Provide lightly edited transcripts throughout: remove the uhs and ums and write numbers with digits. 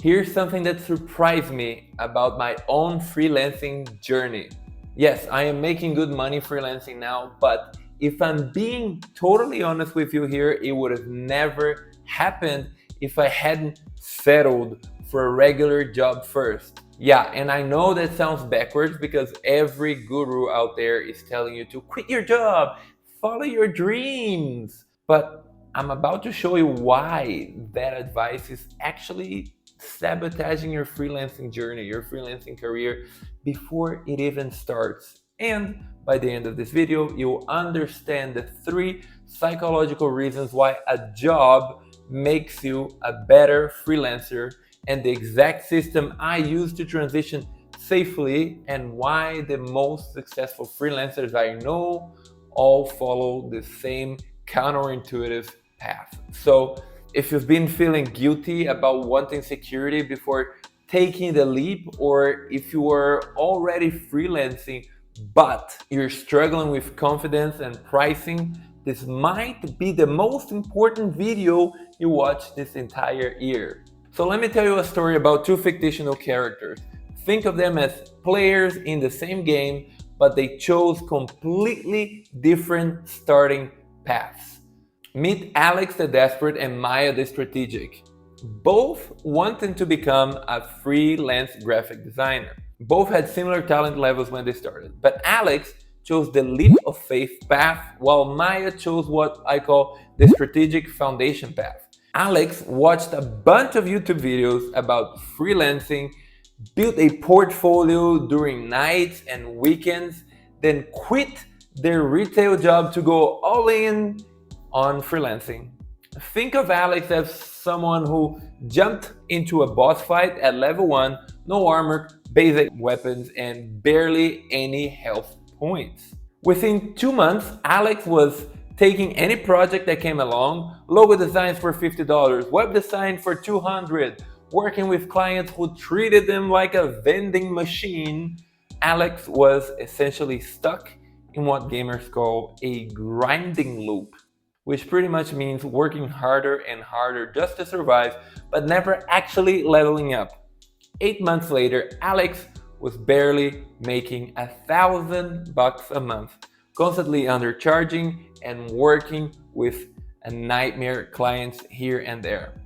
Here's something that surprised me about my own freelancing journey. Yes, I am making good money freelancing now, but if I'm being totally honest with you here, it would have never happened if I hadn't settled for a regular job first. Yeah, and I know that sounds backwards because every guru out there is telling you to quit your job, follow your dreams. But I'm about to show you why that advice is actually sabotaging your freelancing journey, your freelancing career before it even starts. And by the end of this video, you'll understand the 3 psychological reasons why a job makes you a better freelancer and the exact system I use to transition safely and why the most successful freelancers I know all follow the same counterintuitive path. So if you've been feeling guilty about wanting security before taking the leap, or if you are already freelancing but you're struggling with confidence and pricing, this might be the most important video you watch this entire year. So let me tell you a story about 2 fictional characters. Think of them as players in the same game, but they chose completely different starting paths. Meet Alex the Desperate and Maya the Strategic. Both wanted to become a freelance graphic designer. Both had similar talent levels when they started, but Alex chose the leap of faith path, while Maya chose what I call the strategic foundation path. Alex watched a bunch of YouTube videos about freelancing, built a portfolio during nights and weekends, then quit their retail job to go all in on freelancing. Think of Alex as someone who jumped into a boss fight at level 1, no armor, basic weapons, and barely any health points. Within 2 months, Alex was taking any project that came along, logo designs for $50, web design for $200, working with clients who treated them like a vending machine. Alex was essentially stuck in what gamers call a grinding loop, which pretty much means working harder and harder just to survive, but never actually leveling up. 8 months later, Alex was barely making $1,000 a month, constantly undercharging and working with a nightmare clients here and there.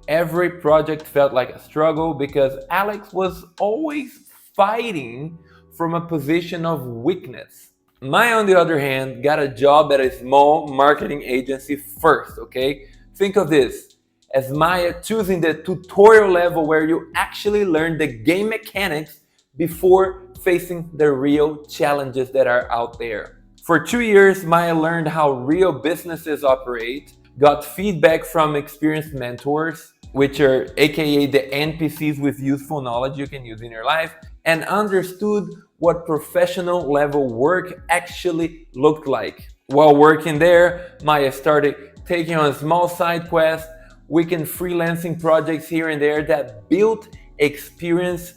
Every project felt like a struggle because Alex was always fighting from a position of weakness. Maya, on the other hand, got a job at a small marketing agency first, okay? Think of this as Maya choosing the tutorial level where you actually learn the game mechanics before facing the real challenges that are out there. For 2 years, Maya learned how real businesses operate, got feedback from experienced mentors, which are aka the NPCs with useful knowledge you can use in your life, and understood what professional level work actually looked like. While working there, Maya started taking on small side quests, weekend freelancing projects here and there that built experience,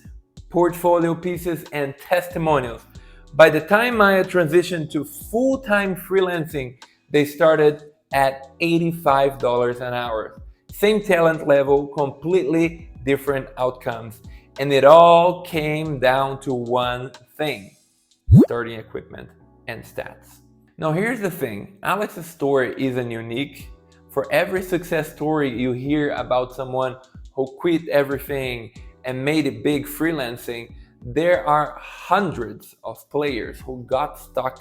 portfolio pieces, and testimonials. By the time Maya transitioned to full-time freelancing, they started at $85 an hour. Same talent level, completely different outcomes. And it all came down to one thing: starting equipment and stats. Now here's the thing, Alex's story isn't unique. For every success story you hear about someone who quit everything and made it big freelancing, there are hundreds of players who got stuck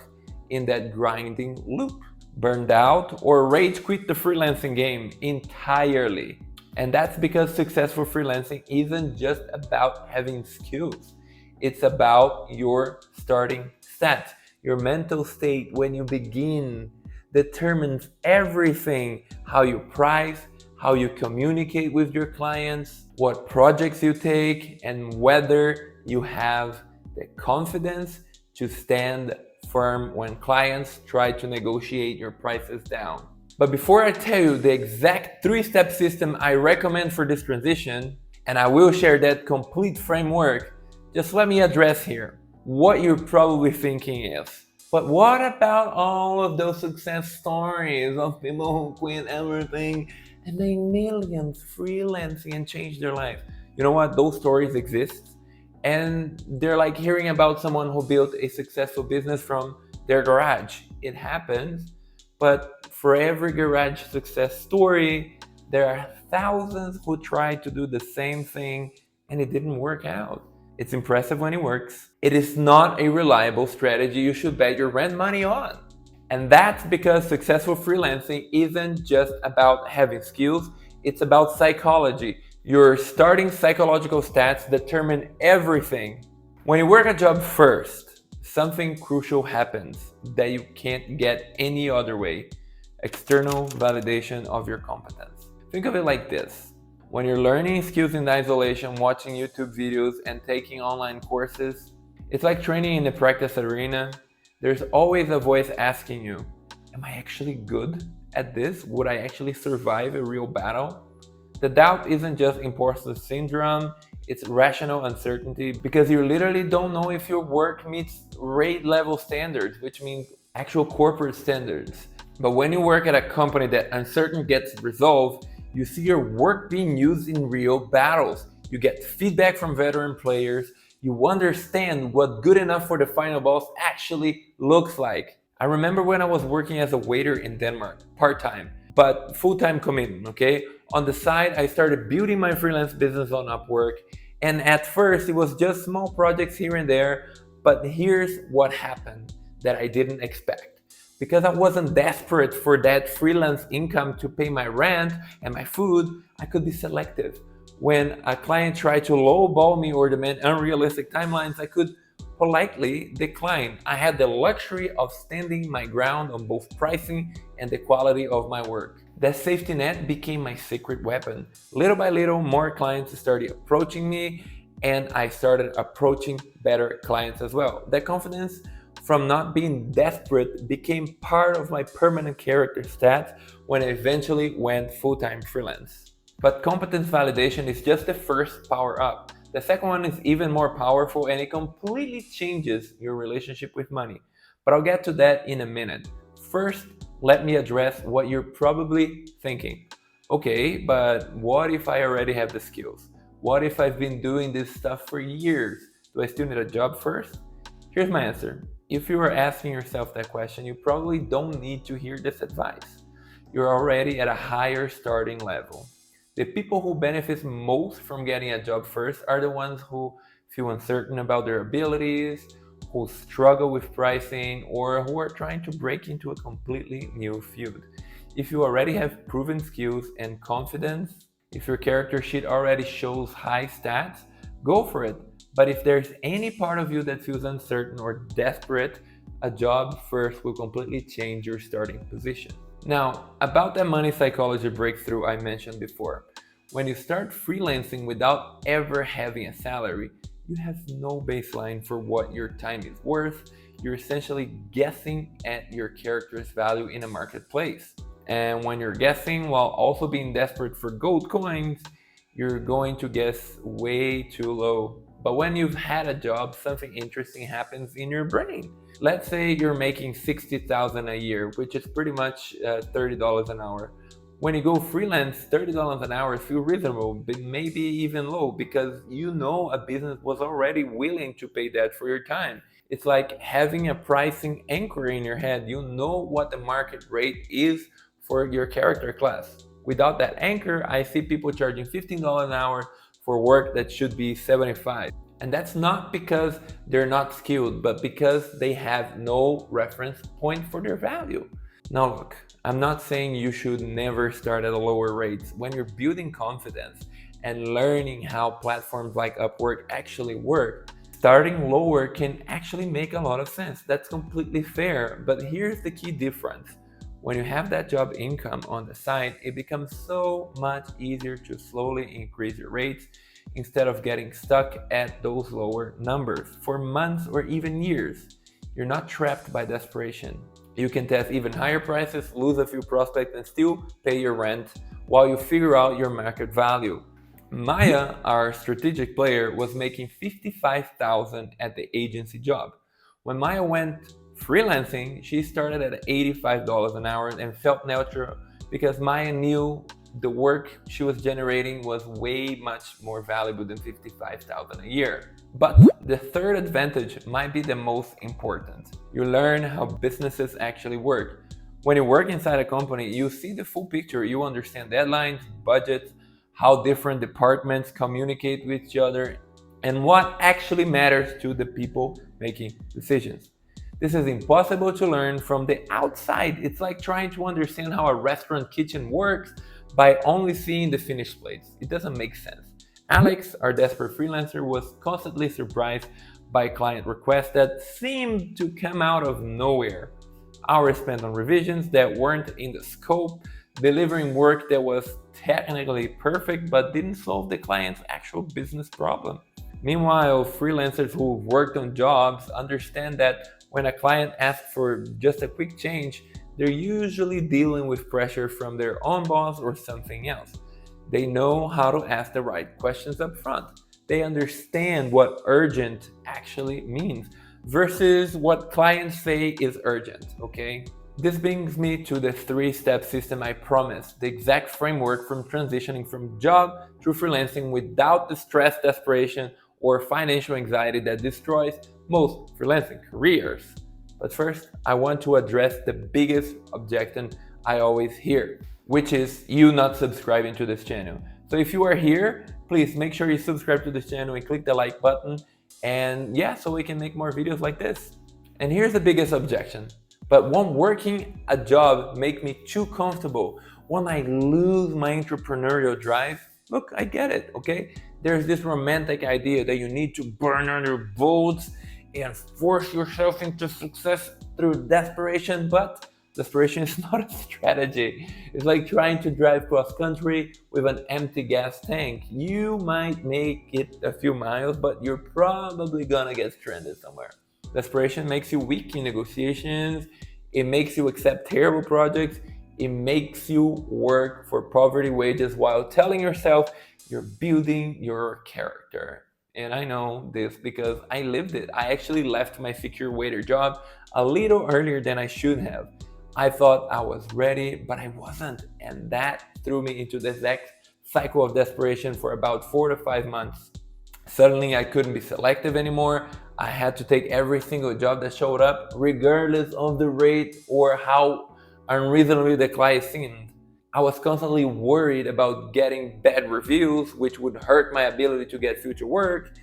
in that grinding loop, burned out, or rage quit the freelancing game entirely. And that's because successful freelancing isn't just about having skills. It's about your starting stats. Your mental state when you begin determines everything: how you price, how you communicate with your clients, what projects you take, and whether you have the confidence to stand firm when clients try to negotiate your prices down. But before I tell you the exact 3-step system I recommend for this transition, and I will share that complete framework, just let me address here what you're probably thinking is, but what about all of those success stories of people who quit everything and made millions freelancing and changed their life? You know what? Those stories exist. And they're like hearing about someone who built a successful business from their garage. It happens, but for every garage success story, there are thousands who tried to do the same thing and it didn't work out. It's impressive when it works. It is not a reliable strategy you should bet your rent money on. And that's because successful freelancing isn't just about having skills, it's about psychology. Your starting psychological stats determine everything. When you work a job first, something crucial happens that you can't get any other way: external validation of your competence. Think of it like this. When you're learning skills in isolation, watching YouTube videos, and taking online courses, it's like training in the practice arena. There's always a voice asking you, am I actually good at this? Would I actually survive a real battle? The doubt isn't just imposter syndrome, it's rational uncertainty, because you literally don't know if your work meets rate level standards, which means actual corporate standards. But when you work at a company that uncertain gets resolved, you see your work being used in real battles. You get feedback from veteran players. You understand what good enough for the final boss actually looks like. I remember when I was working as a waiter in Denmark, part-time, but full-time commitment, okay? On the side, I started building my freelance business on Upwork. And at first, it was just small projects here and there. But here's what happened that I didn't expect. Because I wasn't desperate for that freelance income to pay my rent and my food, I could be selective. When a client tried to lowball me or demand unrealistic timelines, I could politely decline. I had the luxury of standing my ground on both pricing and the quality of my work. That safety net became my secret weapon. Little by little, more clients started approaching me, and I started approaching better clients as well. That confidence from not being desperate became part of my permanent character stats when I eventually went full-time freelance. But competence validation is just the first power up. The second one is even more powerful, and it completely changes your relationship with money. But I'll get to that in a minute. First, let me address what you're probably thinking. Okay, but what if I already have the skills? What if I've been doing this stuff for years? Do I still need a job first? Here's my answer. If you are asking yourself that question, you probably don't need to hear this advice. You're already at a higher starting level. The people who benefit most from getting a job first are the ones who feel uncertain about their abilities, who struggle with pricing, or who are trying to break into a completely new field. If you already have proven skills and confidence, if your character sheet already shows high stats, go for it. But if there's any part of you that feels uncertain or desperate, a job first will completely change your starting position. Now, about that money psychology breakthrough I mentioned before. When you start freelancing without ever having a salary, you have no baseline for what your time is worth. You're essentially guessing at your character's value in a marketplace. And when you're guessing while also being desperate for gold coins, you're going to guess way too low. But when you've had a job, something interesting happens in your brain. Let's say you're making $60,000 a year, which is pretty much $30 an hour. When you go freelance, $30 an hour feels reasonable, but maybe even low, because you know a business was already willing to pay that for your time. It's like having a pricing anchor in your head. You know what the market rate is for your character class. Without that anchor, I see people charging $15 an hour for work that should be $75. And that's not because they're not skilled, but because they have no reference point for their value. Now look, I'm not saying you should never start at a lower rate. When you're building confidence and learning how platforms like Upwork actually work, starting lower can actually make a lot of sense. That's completely fair, but here's the key difference. When you have that job income on the side, it becomes so much easier to slowly increase your rates instead of getting stuck at those lower numbers for months or even years. You're not trapped by desperation. You can test even higher prices, lose a few prospects, and still pay your rent while you figure out your market value. Maya, our strategic player, was making $55,000 at the agency job. When Maya went freelancing, she started at $85 an hour and felt neutral because Maya knew the work she was generating was way much more valuable than 55,000 a year. But the third advantage might be the most important. You learn how businesses actually work. When you work inside a company, you see the full picture. You understand deadlines, budgets, how different departments communicate with each other, and what actually matters to the people making decisions. This is impossible to learn from the outside. It's like trying to understand how a restaurant kitchen works by only seeing the finished plates. It doesn't make sense. Alex, our desperate freelancer, was constantly surprised by client requests that seemed to come out of nowhere. Hours spent on revisions that weren't in the scope, delivering work that was technically perfect but didn't solve the client's actual business problem. Meanwhile, freelancers who've worked on jobs understand that when a client asks for just a quick change, they're usually dealing with pressure from their own boss or something else. They know how to ask the right questions up front. They understand what urgent actually means versus what clients say is urgent, okay? This brings me to the three-step system I promised, the exact framework from transitioning from job to freelancing without the stress, desperation, or financial anxiety that destroys most freelancing careers. But first, I want to address the biggest objection I always hear, which is you not subscribing to this channel. So if you are here, please make sure you subscribe to this channel and click the like button. And yeah, so we can make more videos like this. And here's the biggest objection. But won't working a job make me too comfortable? Won't I lose my entrepreneurial drive? Look, I get it, okay? There's this romantic idea that you need to burn out your boats and force yourself into success through desperation, but desperation is not a strategy. It's like trying to drive cross country with an empty gas tank. You might make it a few miles, but you're probably gonna get stranded somewhere. Desperation makes you weak in negotiations. It makes you accept terrible projects. It makes you work for poverty wages while telling yourself you're building your character. And I know this because I lived it. I actually left my secure waiter job a little earlier than I should have. I thought I was ready, but I wasn't. And that threw me into this cycle of desperation for about 4 to 5 months. Suddenly, I couldn't be selective anymore. I had to take every single job that showed up, regardless of the rate or how unreasonably the client seemed. I was constantly worried about getting bad reviews, which would hurt my ability to get future work.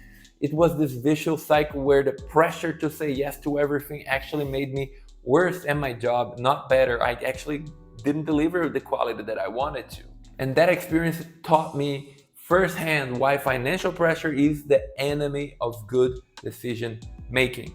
It was this vicious cycle where the pressure to say yes to everything actually made me worse at my job, not better. I actually didn't deliver the quality that I wanted to. And that experience taught me firsthand why financial pressure is the enemy of good decision making.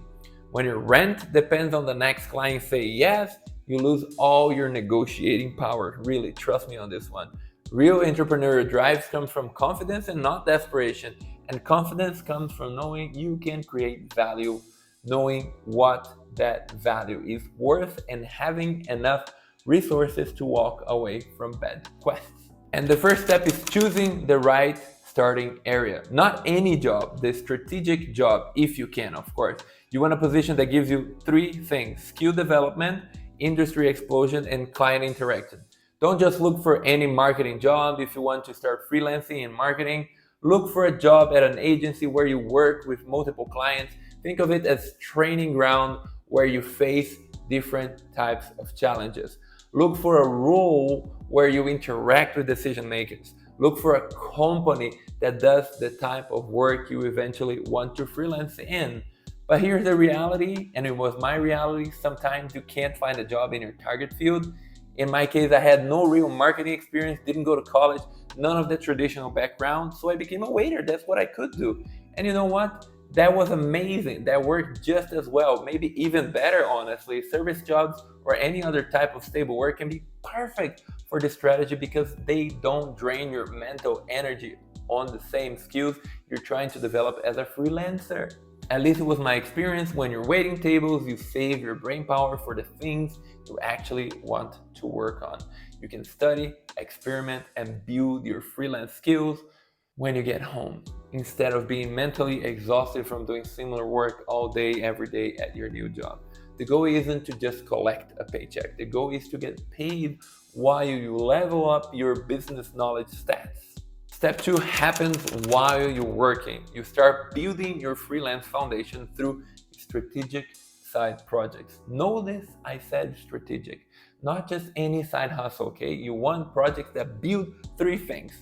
When your rent depends on the next client say yes, you lose all your negotiating power. Really, trust me on this one. Real entrepreneurial drives come from confidence and not desperation. And confidence comes from knowing you can create value, knowing what that value is worth, and having enough resources to walk away from bad quests. And the first step is choosing the right starting area. Not any job, the strategic job, if you can, of course. You want a position that gives you three things: skill development, industry explosion, and client interaction. Don't just look for any marketing job. If you want to start freelancing in marketing, look for a job at an agency where you work with multiple clients. Think of it as training ground where you face different types of challenges. Look for a role where you interact with decision makers. Look for a company that does the type of work you eventually want to freelance in. But here's the reality, and it was my reality: sometimes you can't find a job in your target field. In my case, I had no real marketing experience, didn't go to college, none of the traditional background, so I became a waiter. That's what I could do. And you know what? That was amazing. That worked just as well, maybe even better, honestly. Service jobs or any other type of stable work can be perfect for this strategy because they don't drain your mental energy on the same skills you're trying to develop as a freelancer. At least it was my experience. When you're waiting tables, you save your brain power for the things you actually want to work on. You can study, experiment, and build your freelance skills when you get home, instead of being mentally exhausted from doing similar work all day, every day at your new job. The goal isn't to just collect a paycheck. The goal is to get paid while you level up your business knowledge stats. Step 2 happens while you're working. You start building your freelance foundation through strategic side projects. Notice I said strategic, not just any side hustle, okay? You want projects that build three things: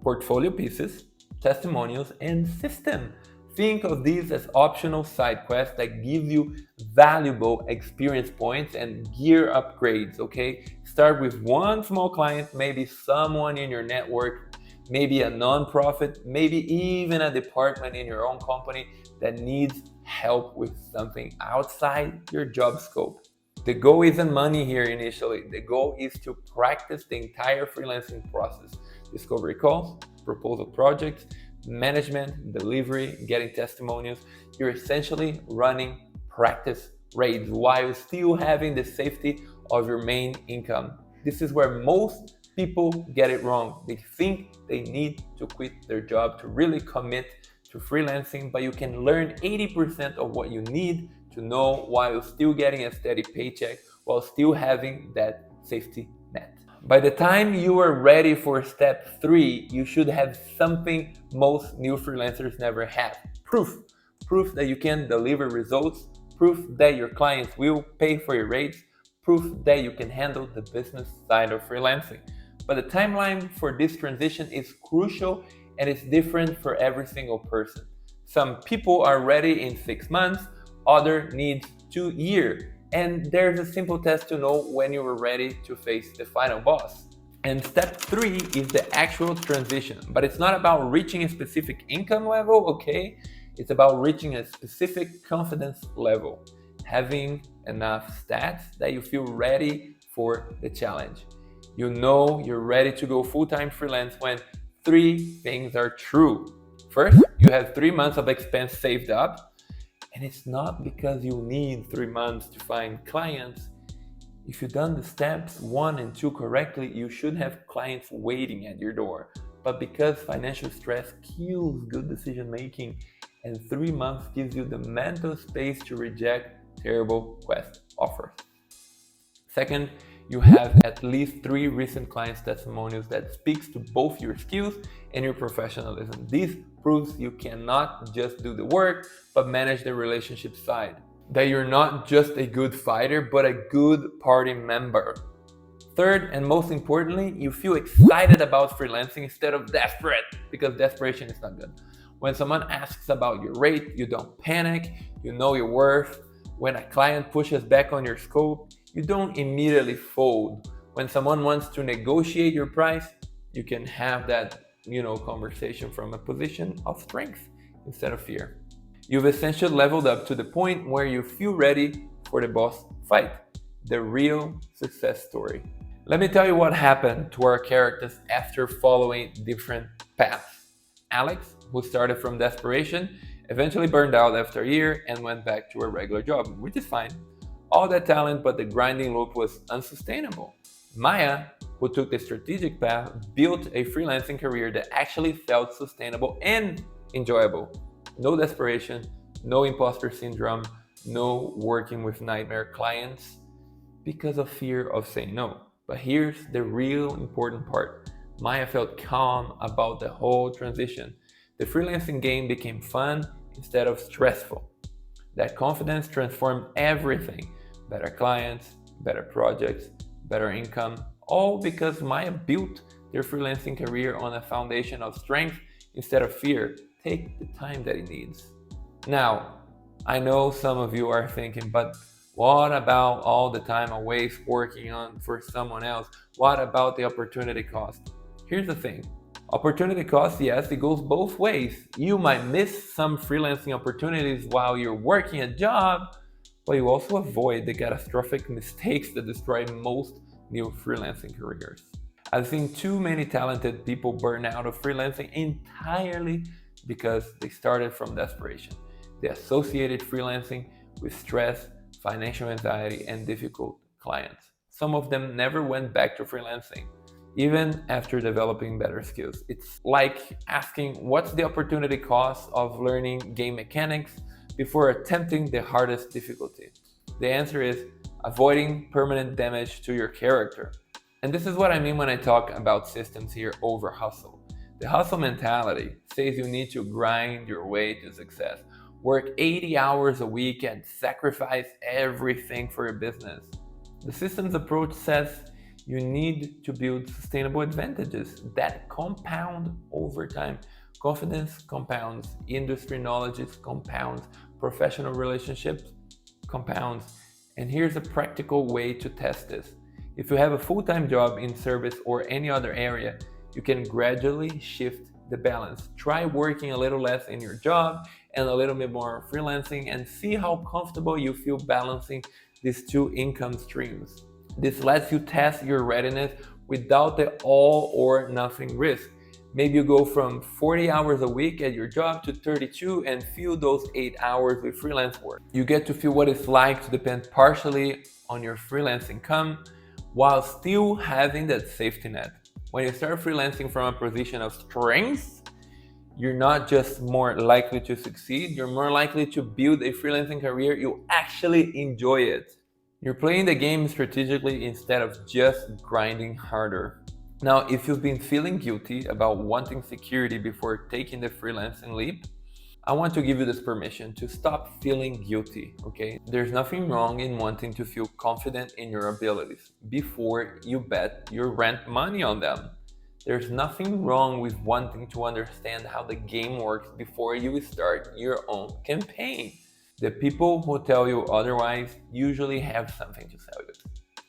portfolio pieces, testimonials, and system. Think of these as optional side quests that give you valuable experience points and gear upgrades, okay? Start with one small client, maybe someone in your network, maybe a nonprofit, maybe even a department in your own company that needs help with something outside your job scope. The goal isn't money here initially. The goal is to practice the entire freelancing process: discovery calls, proposal projects, management, delivery, getting testimonials. You're essentially running practice raids while still having the safety of your main income. This is where most people get it wrong. They think they need to quit their job to really commit to freelancing, but you can learn 80% of what you need to know while still getting a steady paycheck, while still having that safety net. By the time you are ready for step 3, you should have something most new freelancers never have: proof. Proof that you can deliver results, proof that your clients will pay for your rates, proof that you can handle the business side of freelancing. But the timeline for this transition is crucial, and it's different for every single person. Some people are ready in 6 months, others need 2 years. And there's a simple test to know when you are ready to face the final boss. And step 3 is the actual transition. But it's not about reaching a specific income level, okay? It's about reaching a specific confidence level. Having enough stats that you feel ready for the challenge. You know you're ready to go full-time freelance when 3 things are true. First, you have 3 months of expense saved up. And it's not because you need 3 months to find clients. If you've done the steps 1 and 2 correctly, you should have clients waiting at your door. But because financial stress kills good decision making, and 3 months gives you the mental space to reject terrible quest offers. Second, you have at least 3 recent clients' testimonials that speaks to both your skills and your professionalism. This proves you cannot just do the work, but manage the relationship side. That you're not just a good fighter, but a good party member. Third, and most importantly, you feel excited about freelancing instead of desperate, because desperation is not good. When someone asks about your rate, you don't panic, you know your worth. When a client pushes back on your scope, you don't immediately fold. When someone wants to negotiate your price, you can have that, conversation from a position of strength instead of fear. You've essentially leveled up to the point where you feel ready for the boss fight, the real success story. Let me tell you what happened to our characters after following different paths. Alex, who started from desperation, eventually burned out after a year and went back to a regular job, which is fine. All that talent, but the grinding loop was unsustainable. Maya, who took the strategic path, built a freelancing career that actually felt sustainable and enjoyable. No desperation, no imposter syndrome, no working with nightmare clients because of fear of saying no. But here's the real important part. Maya felt calm about the whole transition. The freelancing game became fun instead of stressful. That confidence transformed everything. Better clients, better projects, better income, all because Maya built their freelancing career on a foundation of strength instead of fear. Take the time that it needs. Now, I know some of you are thinking, but what about all the time I waste working on for someone else? What about the opportunity cost? Here's the thing. Opportunity cost, yes, it goes both ways. You might miss some freelancing opportunities while you're working a job, but you also avoid the catastrophic mistakes that destroy most new freelancing careers. I've seen too many talented people burn out of freelancing entirely because they started from desperation. They associated freelancing with stress, financial anxiety, and difficult clients. Some of them never went back to freelancing, even after developing better skills. It's like asking, what's the opportunity cost of learning game mechanics before attempting the hardest difficulty? The answer is avoiding permanent damage to your character. And this is what I mean when I talk about systems here over hustle. The hustle mentality says you need to grind your way to success, work 80 hours a week, and sacrifice everything for your business. The systems approach says you need to build sustainable advantages that compound over time. Confidence compounds, industry knowledge compounds, professional relationships compounds. And here's a practical way to test this. If you have a full-time job in service or any other area, you can gradually shift the balance. Try working a little less in your job and a little bit more freelancing and see how comfortable you feel balancing these two income streams. This lets you test your readiness without the all or nothing risk. Maybe you go from 40 hours a week at your job to 32 and fill those 8 hours with freelance work. You get to feel what it's like to depend partially on your freelance income while still having that safety net. When you start freelancing from a position of strength, you're not just more likely to succeed, you're more likely to build a freelancing career you actually enjoy it. You're playing the game strategically instead of just grinding harder. Now, if you've been feeling guilty about wanting security before taking the freelancing leap, I want to give you this permission to stop feeling guilty, okay? There's nothing wrong in wanting to feel confident in your abilities before you bet your rent money on them. There's nothing wrong with wanting to understand how the game works before you start your own campaign. The people who tell you otherwise usually have something to sell you.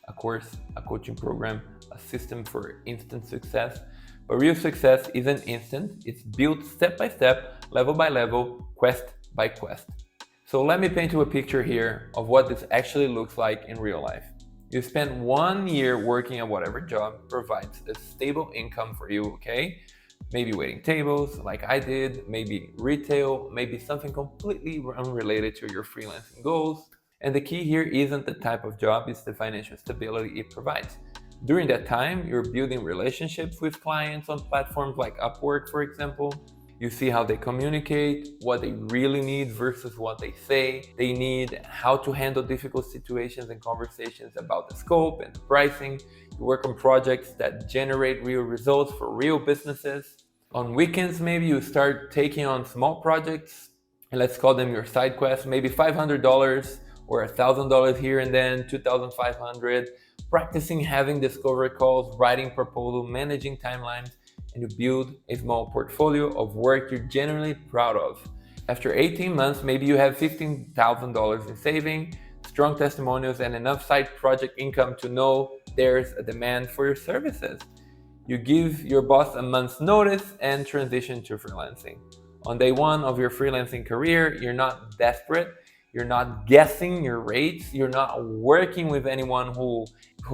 A course, a coaching program, a system for instant success. But real success isn't instant, it's built step by step, level by level, quest by quest. So let me paint you a picture here of what this actually looks like in real life. You spend 1 year working at whatever job provides a stable income for you, okay? Maybe waiting tables like I did, maybe retail, maybe something completely unrelated to your freelancing goals. And the key here isn't the type of job, it's the financial stability it provides. During that time, you're building relationships with clients on platforms like Upwork, for example. You see how they communicate, what they really need versus what they say they need, how to handle difficult situations and conversations about the scope and the pricing. You work on projects that generate real results for real businesses. On weekends, maybe you start taking on small projects, and let's call them your side quests, maybe $500 or $1,000 here and then, 2,500, practicing having discovery calls, writing proposals, managing timelines, and you build a small portfolio of work you're genuinely proud of. After 18 months, maybe you have $15,000 in saving, strong testimonials, and enough side project income to know there's a demand for your services. You give your boss a month's notice and transition to freelancing. On day one of your freelancing career, you're not desperate, you're not guessing your rates, you're not working with anyone who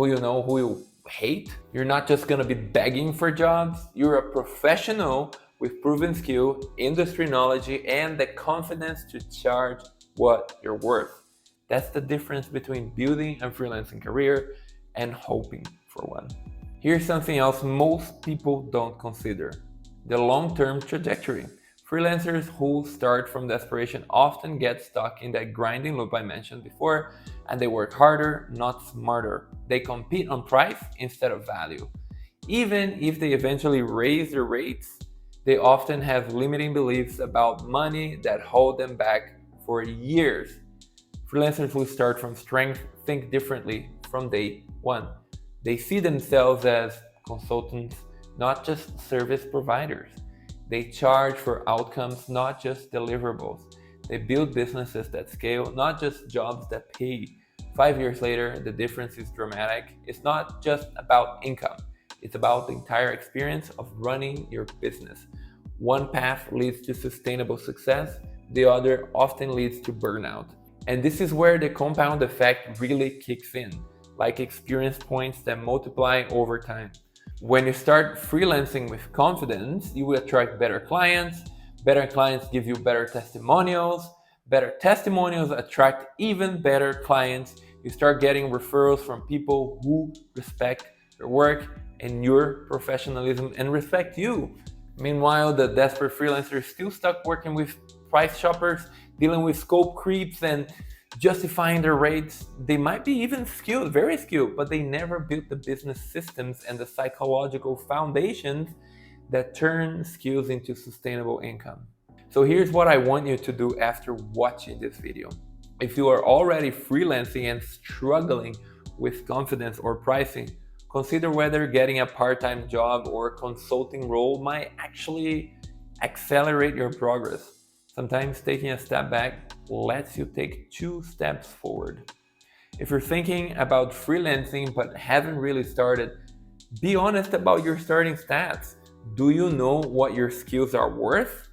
you hate. You're not just gonna be begging for jobs. You're a professional with proven skill, industry knowledge, and the confidence to charge what you're worth. That's the difference between building a freelancing career and hoping for one. Here's something else most people don't consider: the long-term trajectory. Freelancers who start from desperation often get stuck in that grinding loop I mentioned before, and they work harder, not smarter. They compete on price instead of value. Even if they eventually raise their rates, they often have limiting beliefs about money that hold them back for years. Freelancers who start from strength think differently from day one. They see themselves as consultants, not just service providers. They charge for outcomes, not just deliverables. They build businesses that scale, not just jobs that pay. 5 years later, the difference is dramatic. It's not just about income. It's about the entire experience of running your business. One path leads to sustainable success. The other often leads to burnout. And this is where the compound effect really kicks in, like experience points that multiply over time. When you start freelancing with confidence, you will attract better clients. Better clients give you better testimonials. Better testimonials attract even better clients. You start getting referrals from people who respect your work and your professionalism and respect you. Meanwhile, the desperate freelancer is still stuck working with price shoppers, dealing with scope creeps, and justifying their rates. They might be even skilled, very skilled, but they never built the business systems and the psychological foundations that turn skills into sustainable income. So here's what I want you to do after watching this video. If you are already freelancing and struggling with confidence or pricing, consider whether getting a part-time job or consulting role might actually accelerate your progress. Sometimes taking a step back lets you take 2 steps forward. If you're thinking about freelancing but haven't really started, be honest about your starting stats. Do you know what your skills are worth?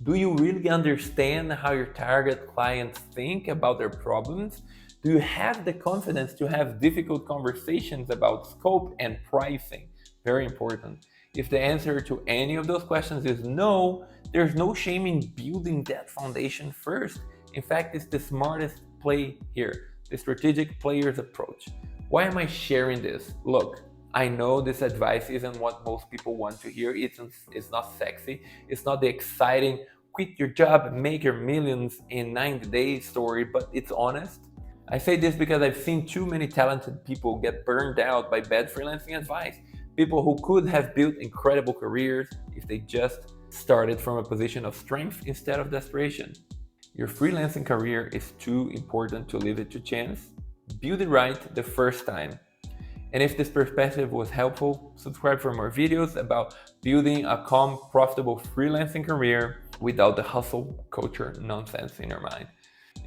Do you really understand how your target clients think about their problems? Do you have the confidence to have difficult conversations about scope and pricing? Very important. If the answer to any of those questions is no, there's no shame in building that foundation first. In fact, it's the smartest play here, the strategic player's approach. Why am I sharing this? Look, I know this advice isn't what most people want to hear. It's not sexy. It's not the exciting quit your job and make your millions in 90 days story, but it's honest. I say this because I've seen too many talented people get burned out by bad freelancing advice. People who could have built incredible careers if they just started from a position of strength instead of desperation. Your freelancing career is too important to leave it to chance. Build it right the first time. And if this perspective was helpful, subscribe for more videos about building a calm, profitable freelancing career without the hustle culture nonsense in your mind.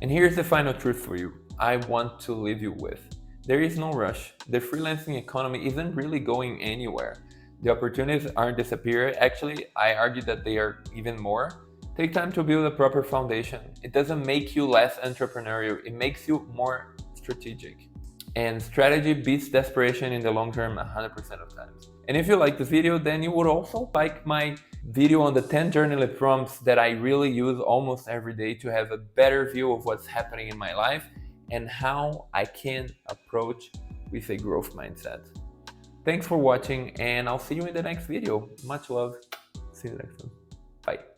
And here's the final truth for you. I want to leave you with. There is no rush. The freelancing economy isn't really going anywhere. The opportunities aren't disappearing. Actually, I argue that they are even more. Take time to build a proper foundation. It doesn't make you less entrepreneurial. It makes you more strategic. And strategy beats desperation in the long term 100% of times. And if you like this video, then you would also like my video on the 10 journaling prompts that I really use almost every day to have a better view of what's happening in my life and how I can approach with a growth mindset. Thanks for watching, and I'll see you in the next video. Much love. See you next time. Bye.